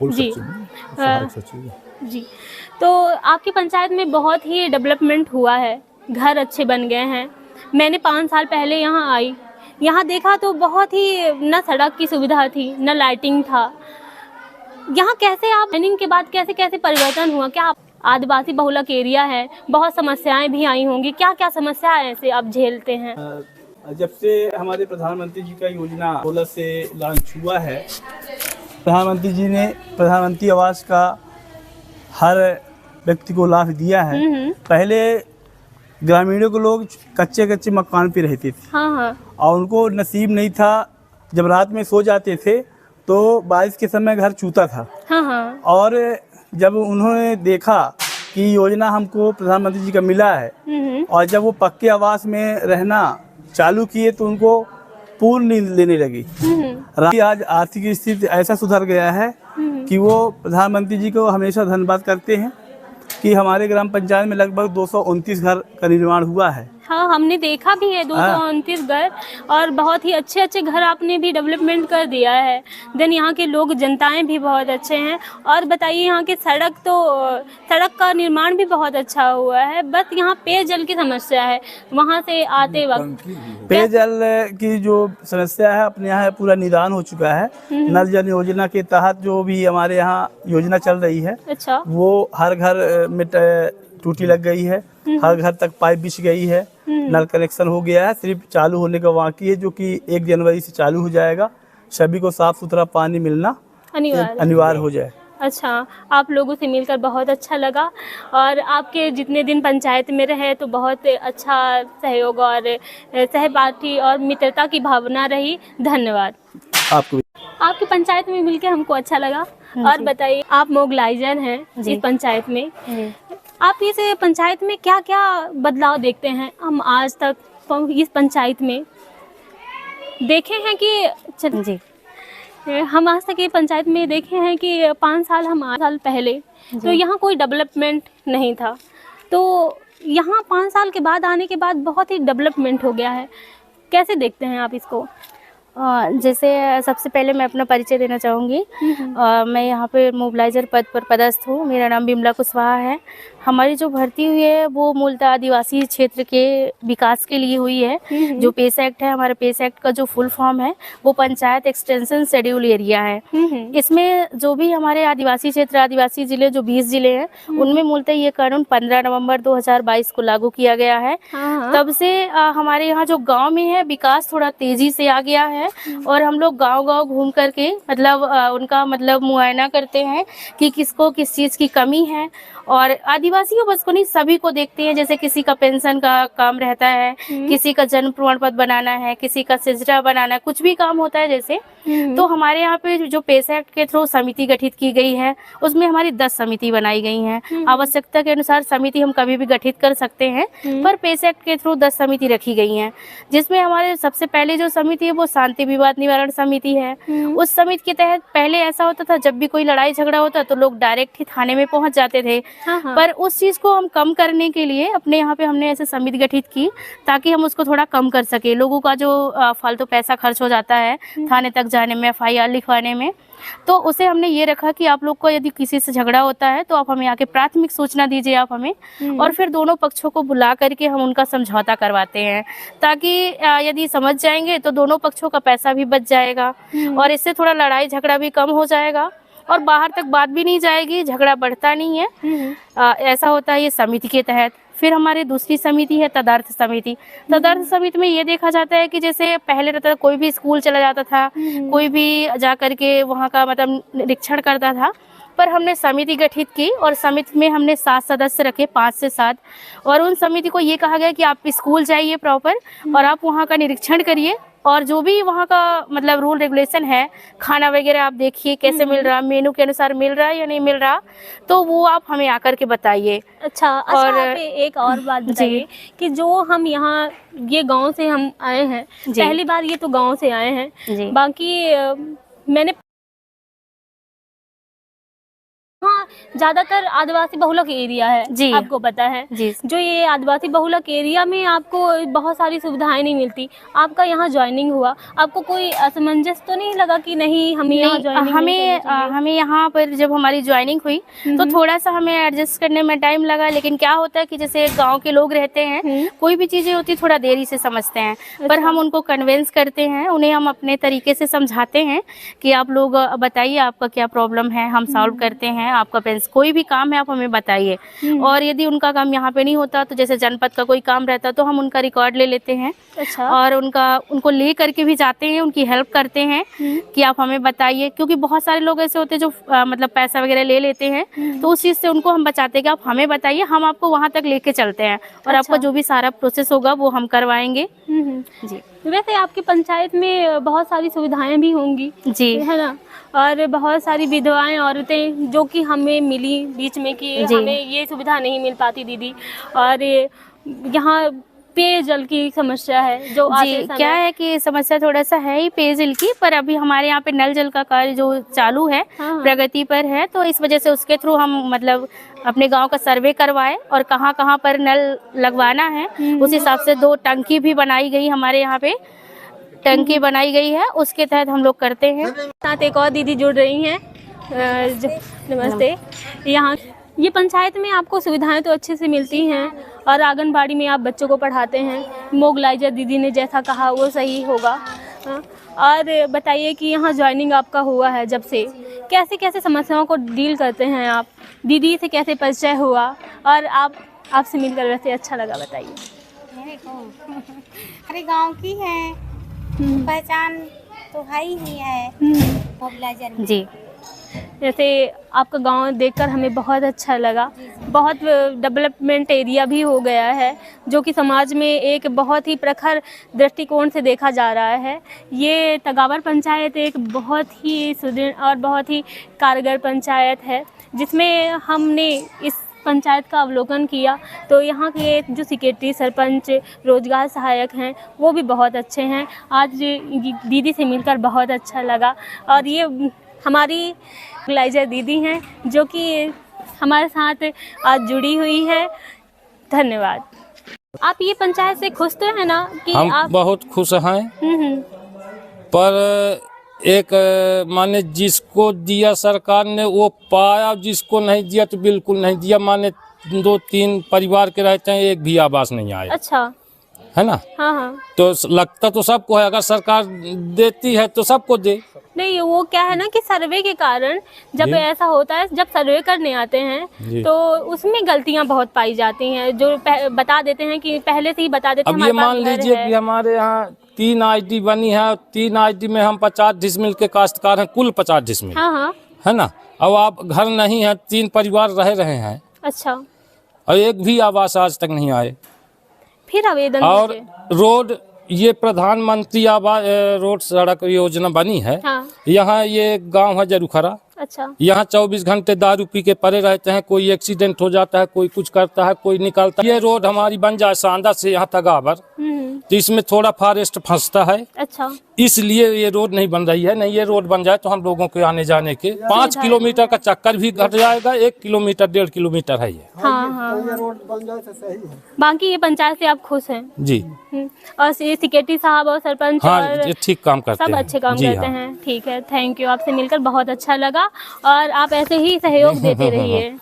जी जी। तो आपकी पंचायत में बहुत ही डेवलपमेंट हुआ है, घर अच्छे बन गए हैं। मैंने 5 साल पहले यहाँ आई, यहाँ देखा तो बहुत ही न सड़क की सुविधा थी, न लाइटिंग था। यहाँ कैसे आप प्लानिंग के बाद कैसे परिवर्तन हुआ? क्या आप आदिवासी बहुलक एरिया है, बहुत समस्याएं भी आई होंगी, क्या समस्याएं ऐसे आप झेलते हैं? जब से हमारे प्रधानमंत्री जी का योजना 16 से लॉन्च हुआ है, प्रधानमंत्री जी ने प्रधानमंत्री आवास का हर व्यक्ति को लाभ दिया है। पहले ग्रामीणों को लोग कच्चे मकान पे रहते थे। हाँ। और उनको नसीब नहीं था, जब रात में सो जाते थे तो बारिश के समय घर चूता था। हाँ। और जब उन्होंने देखा कि योजना हमको प्रधानमंत्री जी का मिला है और जब वो पक्के आवास में रहना चालू किए तो उनको पूर्ण नींद लेने लगी। आज आर्थिक स्थिति ऐसा सुधर गया है कि वो प्रधानमंत्री जी को हमेशा धन्यवाद करते हैं कि हमारे ग्राम पंचायत में लगभग 229 घर का निर्माण हुआ है। हाँ, हमने देखा भी है 229 घर, और बहुत ही अच्छे घर आपने भी डेवलपमेंट कर दिया है। देन यहाँ के लोग जनताएं भी बहुत अच्छे हैं। और बताइए, यहाँ के सड़क का निर्माण भी बहुत अच्छा हुआ है, बस यहाँ पेयजल की समस्या है। वहाँ से आते वक्त पेयजल की जो समस्या है अपने यहाँ पूरा निदान हो चुका है। नल जल योजना के तहत जो भी हमारे यहाँ योजना चल रही है, अच्छा, वो हर घर में टूटी लग गई है, हर घर तक पाइप बिछ गई है, नल कनेक्शन हो गया है। सिर्फ चालू होने का बाकी है, जो कि 1 जनवरी से चालू हो जाएगा। सभी को साफ सुथरा पानी मिलना अनिवार्य हो जाए। अच्छा, आप लोगों से मिलकर बहुत अच्छा लगा, और आपके जितने दिन पंचायत में रहे तो बहुत अच्छा सहयोग और सहपाठी और मित्रता की भावना रही। धन्यवाद आपको। आपकी पंचायत में मिलकर हमको अच्छा लगा। और बताइए, आप मोगलाइजर हैं इस पंचायत में, आप इस पंचायत में क्या बदलाव देखते हैं? हम आज तक इस पंचायत में देखे हैं कि हम आज तक ये पंचायत में देखे हैं कि 5 साल पहले तो यहाँ कोई डेवलपमेंट नहीं था, तो यहाँ 5 साल के बाद आने के बाद बहुत ही डेवलपमेंट हो गया है। कैसे देखते हैं आप इसको? जैसे सबसे पहले मैं अपना परिचय देना चाहूँगी। मैं यहाँ पे मोबिलाइजर पद पर पदस्थ हूँ। मेरा नाम बिमला कुशवाहा है। हमारी जो भर्ती हुई है वो मूलतः आदिवासी क्षेत्र के विकास के लिए हुई है। जो पेस एक्ट है, हमारे पेस एक्ट का जो फुल फॉर्म है वो पंचायत एक्सटेंशन शेड्यूल एरिया है। इसमें जो भी हमारे आदिवासी क्षेत्र, आदिवासी जिले जो 20 जिले हैं, उनमें मूलतः ये कानून 15 नवंबर 2022 को लागू किया गया है। तब से हमारे यहाँ जो गाँव में है विकास थोड़ा तेजी से आ गया है, और हम लोग गांव-गांव घूम करके उनका मुआयना करते हैं कि किसको किस चीज़ की कमी है। और आदिवासियों बस को नहीं, सभी को देखते हैं। जैसे किसी का पेंशन का काम रहता है, किसी का जन्म प्रमाण पत्र बनाना है, किसी का सिजरा बनाना है, कुछ भी काम होता है जैसे। तो हमारे यहाँ पे जो पेस एक्ट के थ्रू समिति गठित की गई है, उसमें हमारी 10 समिति बनाई गई हैं। आवश्यकता के अनुसार समिति हम कभी भी गठित कर सकते हैं, पर पेस एक्ट के थ्रू 10 समिति रखी गई हैं, जिसमें हमारे सबसे पहले जो समिति है वो शांति विवाद निवारण समिति है। उस समिति के तहत पहले ऐसा होता था, जब भी कोई लड़ाई झगड़ा होता तो लोग डायरेक्ट ही थाने में पहुंच जाते थे। पर उस चीज को हम कम करने के लिए अपने यहाँ पे हमने ऐसे समिति गठित की, ताकि हम उसको थोड़ा कम कर सके। लोगों का जो फालतू पैसा खर्च हो जाता है थाने तक जाने में, FIR लिखवाने में, तो उसे हमने ये रखा कि आप लोग को यदि किसी से झगड़ा होता है तो आप हमें आके प्राथमिक सूचना दीजिए आप हमें, और फिर दोनों पक्षों को बुला करके हम उनका समझौता करवाते हैं, ताकि यदि समझ जाएंगे तो दोनों पक्षों का पैसा भी बच जाएगा, और इससे थोड़ा लड़ाई झगड़ा भी कम हो जाएगा, और बाहर तक बात भी नहीं जाएगी, झगड़ा बढ़ता नहीं है। ऐसा होता है ये समिति के तहत। फिर हमारी दूसरी समिति है तदर्थ समिति। तदर्थ समिति में ये देखा जाता है कि जैसे पहले रहता था, कोई भी स्कूल चला जाता था, कोई भी जा करके वहाँ का निरीक्षण करता था, पर हमने समिति गठित की, और समिति में हमने 7 सदस्य रखे, 5 से 7, और उन समिति को ये कहा गया कि आप स्कूल जाइए प्रॉपर, और आप वहाँ का निरीक्षण करिए, और जो भी वहाँ का रूल रेगुलेशन है, खाना वगैरह आप देखिए कैसे मिल रहा, मेनू के अनुसार मिल रहा है या नहीं मिल रहा, तो वो आप हमें आकर के बताइए। अच्छा, और एक और बात बताइए कि जो हम यहाँ ये गांव से हम आए हैं, पहली बार ये तो गांव से आए हैं, बाकी मैंने हाँ, ज्यादातर आदिवासी बहुलक एरिया है जी। आपको पता है जी। जो ये आदिवासी बहुलक एरिया में आपको बहुत सारी सुविधाएं नहीं मिलती। आपका यहाँ ज्वाइनिंग हुआ, आपको कोई असमंजस तो नहीं लगा कि नहीं हमें यहाँ ज्वाइनिंग हमें यहाँ पर जब हमारी ज्वाइनिंग हुई तो थोड़ा सा हमें एडजस्ट करने में टाइम लगा, लेकिन क्या होता है कि जैसे गांव के लोग रहते हैं, कोई भी चीजें होती थोड़ा देरी से समझते हैं, पर हम उनको कन्विंस करते हैं, उन्हें हम अपने तरीके से समझाते हैं कि आप लोग बताइए आपका क्या प्रॉब्लम है, हम सॉल्व करते हैं आपका पेंस, कोई भी काम है आप हमें बताइए। और यदि उनका काम यहाँ पे नहीं होता तो जैसे जनपद का कोई काम रहता तो हम उनका रिकॉर्ड ले लेते हैं। अच्छा। और उनको ले करके भी जाते हैं, उनकी हेल्प करते हैं कि आप हमें बताइए, क्योंकि बहुत सारे लोग ऐसे होते हैं जो मतलब पैसा वगैरह ले लेते हैं, तो उस चीज़ से उनको हम बचाते हैं कि आप हमें बताइए, हम आपको वहाँ तक लेके चलते हैं और आपका जो भी सारा प्रोसेस होगा वो हम करवाएंगे। जी। वैसे आपकी पंचायत में बहुत सारी सुविधाएं भी होंगी जी, है ना, और बहुत सारी विधवाएं औरतें जो कि हमें मिली बीच में कि हमें ये सुविधा नहीं मिल पाती दीदी, और यहाँ पेयजल की समस्या है जो जी, क्या है कि समस्या थोड़ा सा है ही पेयजल की, पर अभी हमारे यहाँ पे नल जल का कार्य जो चालू है, प्रगति पर है, तो इस वजह से उसके थ्रू हम मतलब अपने गांव का सर्वे करवाए और कहाँ कहाँ पर नल लगवाना है उस हिसाब से 2 टंकी भी बनाई गई, हमारे यहाँ पे टंकी बनाई गई है, उसके तहत हम लोग करते हैं। साथ एक और दीदी जुड़ रही हैं। नमस्ते। यहाँ ये पंचायत में आपको सुविधाएं तो अच्छे से मिलती हैं और आंगनबाड़ी में आप बच्चों को पढ़ाते हैं, मोगलाइजर दीदी ने जैसा कहा वो सही होगा। और बताइए कि यहाँ ज्वाइनिंग आपका हुआ है जब से, कैसे कैसे समस्याओं को डील करते हैं आप, दीदी से कैसे परिचय हुआ और आपसे मिलकर वैसे अच्छा लगा, बताइए। अरे गांव की है, पहचान तो है ही है मोगलाइजर में। जी, जैसे आपका गांव देखकर हमें बहुत अच्छा लगा, बहुत डेवलपमेंट एरिया भी हो गया है जो कि समाज में एक बहुत ही प्रखर दृष्टिकोण से देखा जा रहा है। ये तगावर पंचायत एक बहुत ही सुदृढ़ और बहुत ही कारगर पंचायत है, जिसमें हमने इस पंचायत का अवलोकन किया तो यहाँ के जो सेक्रेटरी, सरपंच, रोजगार सहायक हैं वो भी बहुत अच्छे हैं। आज दीदी से मिलकर बहुत अच्छा लगा और ये हमारी मोगलाइजर दीदी हैं जो कि हमारे साथ आज जुड़ी हुई है। धन्यवाद। आप ये पंचायत से खुश तो है ना कि हम आप बहुत खुश हैं, पर एक माने जिसको दिया सरकार ने वो पाया, जिसको नहीं दिया तो बिल्कुल नहीं दिया। माने 2-3 परिवार के रहते हैं, एक भी आवास नहीं आया। अच्छा, है ना। हाँ। तो लगता तो सबको है, अगर सरकार देती है तो सबको दे। नहीं, वो क्या है ना कि सर्वे के कारण जब ऐसा होता है, जब सर्वे करने आते हैं तो उसमें गलतियां बहुत पाई जाती हैं, जो बता देते हैं कि पहले से ही बता देते हैं। अब ये मान लीजिए कि हमारे यहाँ 3 आईडी बनी है, 3 आईडी में हम 50 डिसमिल के काश्तकार हैं, कुल 50 डिसमिल। हाँ। है ना। अब आप घर नहीं है, 3 परिवार रह रहे हैं। अच्छा। और एक भी आवास आज तक नहीं आए। फिर आवेदन और रोड, ये प्रधानमंत्री आवास रोड सड़क योजना बनी है। हाँ। यहाँ ये गांव है जरूखरा। अच्छा। यहाँ 24 घंटे दारू पी के पड़े रहते हैं, कोई एक्सीडेंट हो जाता है, कोई कुछ करता है, कोई निकलता है। ये रोड हमारी बन जाए सांदा से यहाँ तगावर, तो इसमें थोड़ा फॉरेस्ट फंसता है। अच्छा। इसलिए ये रोड नहीं बन रही है। नहीं, ये रोड बन जाए तो हम लोगों के आने जाने के 5 किलोमीटर का चक्कर भी घट जाएगा। 1 किलोमीटर 1.5 किलोमीटर है ये। हाँ। ये रोड बन जाए तो सही है। बाकी ये पंचायत से आप खुश हैं? जी। और सेक्रेटरी साहब और सरपंच हाँ, ये ठीक काम करते हैं, सब अच्छे काम करते हैं। ठीक है, थैंक यू। आपसे मिलकर बहुत अच्छा लगा और आप ऐसे ही सहयोग देते रहिए।